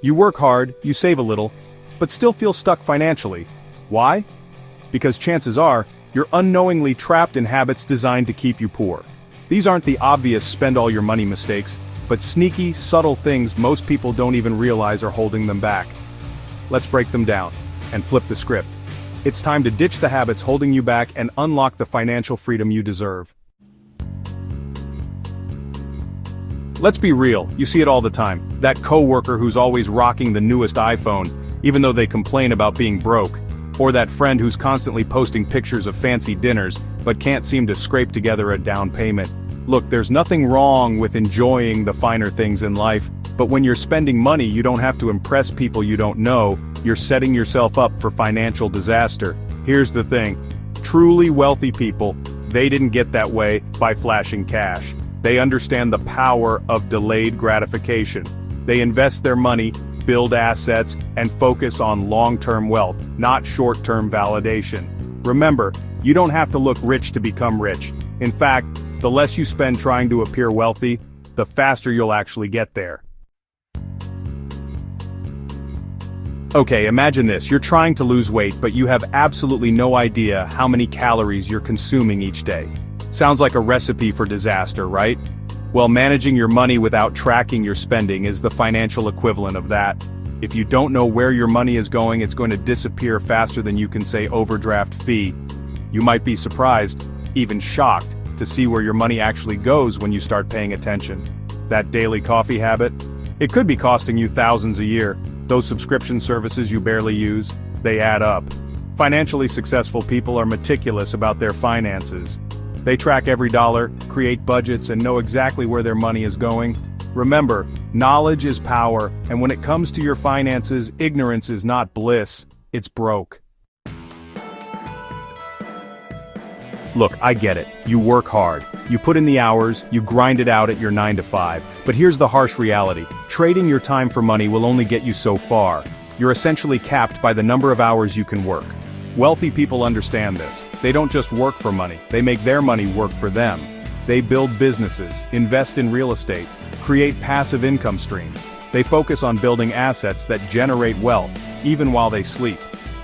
You work hard, you save a little, but still feel stuck financially. Why? Because chances are, you're unknowingly trapped in habits designed to keep you poor. These aren't the obvious spend-all-your-money mistakes, but sneaky, subtle things most people don't even realize are holding them back. Let's break them down and flip the script. It's time to ditch the habits holding you back and unlock the financial freedom you deserve. Let's be real, you see it all the time. That coworker who's always rocking the newest iPhone, even though they complain about being broke. Or that friend who's constantly posting pictures of fancy dinners, but can't seem to scrape together a down payment. Look, there's nothing wrong with enjoying the finer things in life, but when you're spending money, you don't have to impress people you don't know, you're setting yourself up for financial disaster. Here's the thing. Truly wealthy people, they didn't get that way by flashing cash. They understand the power of delayed gratification. They invest their money, build assets, and focus on long-term wealth, not short-term validation. Remember, you don't have to look rich to become rich. In fact, the less you spend trying to appear wealthy, the faster you'll actually get there. Okay, imagine this. You're trying to lose weight, but you have absolutely no idea how many calories you're consuming each day. Sounds like a recipe for disaster, right? Well, managing your money without tracking your spending is the financial equivalent of that. If you don't know where your money is going, it's going to disappear faster than you can say overdraft fee. You might be surprised, even shocked, to see where your money actually goes when you start paying attention. That daily coffee habit? It could be costing you thousands a year. Those subscription services you barely use, they add up. Financially successful people are meticulous about their finances. They track every dollar, create budgets, and know exactly where their money is going. Remember, knowledge is power, and when it comes to your finances, ignorance is not bliss, it's broke. Look, I get it. You work hard. You put in the hours, you grind it out at your 9 to 5. But here's the harsh reality. Trading your time for money will only get you so far. You're essentially capped by the number of hours you can work. Wealthy people understand this. They don't just work for money, they make their money work for them. They build businesses, invest in real estate, create passive income streams. They focus on building assets that generate wealth, even while they sleep.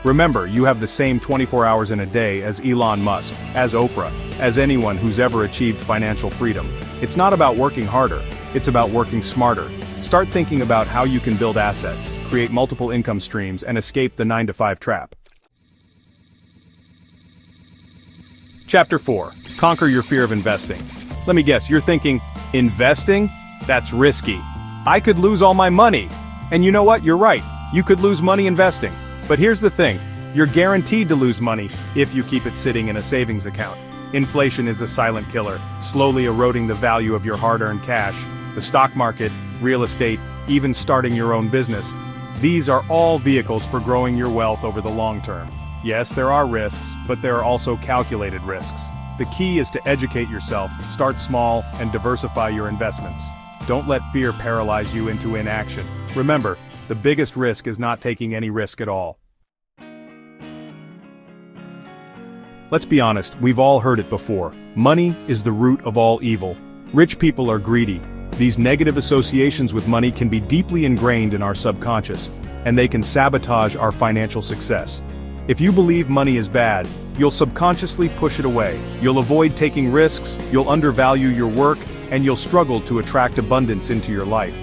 Remember, you have the same 24 hours in a day as Elon Musk, as Oprah, as anyone who's ever achieved financial freedom. It's not about working harder, it's about working smarter. Start thinking about how you can build assets, create multiple income streams, and escape the 9 to 5 trap. Chapter 4. Conquer your fear of investing. Let me guess, you're thinking, investing? That's risky. I could lose all my money. And you know what? You're right. You could lose money investing. But here's the thing. You're guaranteed to lose money if you keep it sitting in a savings account. Inflation is a silent killer, slowly eroding the value of your hard-earned cash. The stock market, real estate, even starting your own business. These are all vehicles for growing your wealth over the long term. Yes, there are risks, but there are also calculated risks. The key is to educate yourself, start small, and diversify your investments. Don't let fear paralyze you into inaction. Remember, the biggest risk is not taking any risk at all. Let's be honest, we've all heard it before. Money is the root of all evil. Rich people are greedy. These negative associations with money can be deeply ingrained in our subconscious, and they can sabotage our financial success. If you believe money is bad, you'll subconsciously push it away. You'll avoid taking risks, you'll undervalue your work, and you'll struggle to attract abundance into your life.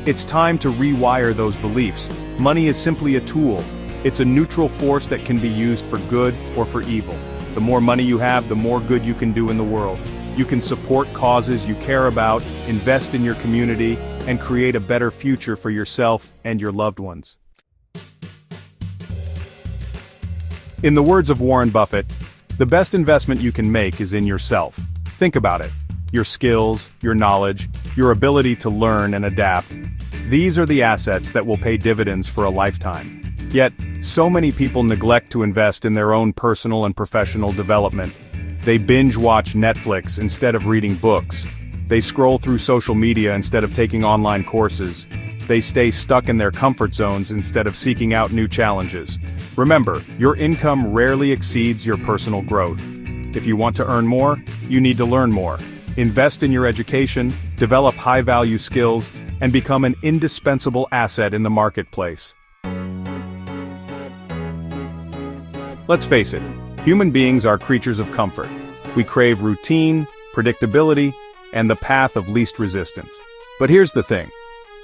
It's time to rewire those beliefs. Money is simply a tool. It's a neutral force that can be used for good or for evil. The more money you have, the more good you can do in the world. You can support causes you care about, invest in your community, and create a better future for yourself and your loved ones. In the words of Warren Buffett, the best investment you can make is in yourself. Think about it. Your skills, your knowledge, your ability to learn and adapt. These are the assets that will pay dividends for a lifetime. Yet, so many people neglect to invest in their own personal and professional development. They binge-watch Netflix instead of reading books. They scroll through social media instead of taking online courses. They stay stuck in their comfort zones instead of seeking out new challenges. Remember, your income rarely exceeds your personal growth. If you want to earn more, you need to learn more. Invest in your education, develop high-value skills, and become an indispensable asset in the marketplace. Let's face it, human beings are creatures of comfort. We crave routine, predictability, and the path of least resistance. But here's the thing.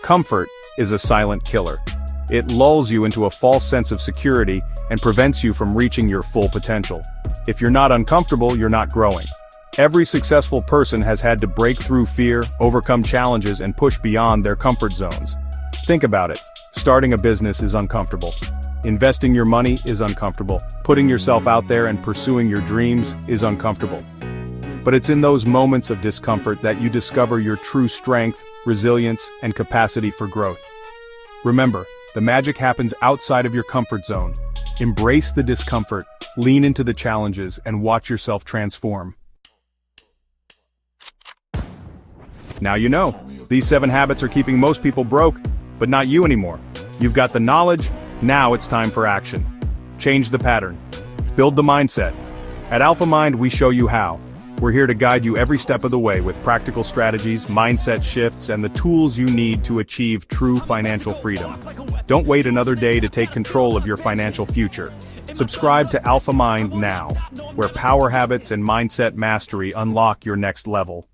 Comfort is a silent killer. It lulls you into a false sense of security and prevents you from reaching your full potential. If you're not uncomfortable, you're not growing. Every successful person has had to break through fear, overcome challenges, and push beyond their comfort zones. Think about it. Starting a business is uncomfortable. Investing your money is uncomfortable. Putting yourself out there and pursuing your dreams is uncomfortable. But it's in those moments of discomfort that you discover your true strength, resilience, and capacity for growth. Remember, the magic happens outside of your comfort zone. Embrace the discomfort, lean into the challenges, and watch yourself transform. Now you know, these 7 habits are keeping most people broke, but not you anymore. You've got the knowledge, now it's time for action. Change the pattern. Build the mindset. At Alpha Mind, we show you how. We're here to guide you every step of the way with practical strategies, mindset shifts, and the tools you need to achieve true financial freedom. Don't wait another day to take control of your financial future. Subscribe to Alpha Mind now, where power habits and mindset mastery unlock your next level.